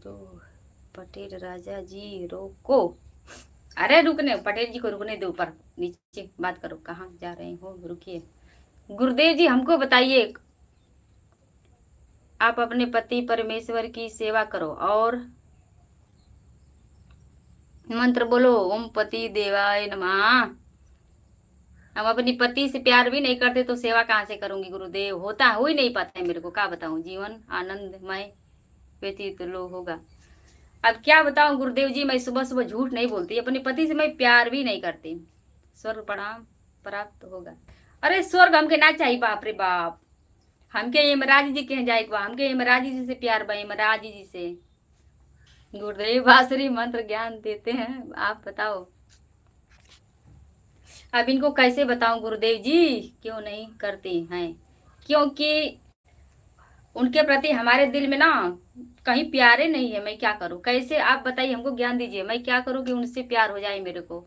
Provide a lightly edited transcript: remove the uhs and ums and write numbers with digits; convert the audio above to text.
तो पटेल राजा जी रोको। अरे रुकने, पटेल जी को रुकने दो, ऊपर नीचे बात करो, कहाँ जा रहे हो, रुकिए। गुरुदेव जी हमको बताइए, आप अपने पति परमेश्वर की सेवा करो और मंत्र बोलो, ओम पति देवाय नमः। हम अपनी पति से प्यार भी नहीं करते तो सेवा कहाँ से करूंगी गुरुदेव, होता हो ही नहीं पाता है मेरे को, क्या बताऊं, जीवन आनंदमय व्यतीत लो होगा। अब क्या बताऊं गुरुदेव जी, मैं सुबह सुबह झूठ नहीं बोलती, अपने पति से मैं प्यार भी नहीं करती, स्वर्ग प्रणाम प्राप्त होगा। अरे स्वर्ग हमके ना चाहिए, बाप रे बाप, हमके यमराज जी के जाए, हमके यमराज जी से प्यार बा, यमराज जी से। गुरुदेव बासुरी मंत्र ज्ञान देते हैं, आप बताओ अब इनको कैसे बताऊं गुरुदेव जी, क्यों नहीं करती हैं, क्योंकि उनके प्रति हमारे दिल में ना कहीं प्यारे नहीं है। मैं क्या करूं, कैसे आप बताइए, हमको ज्ञान दीजिए, मैं क्या करूं कि उनसे प्यार हो जाए मेरे को।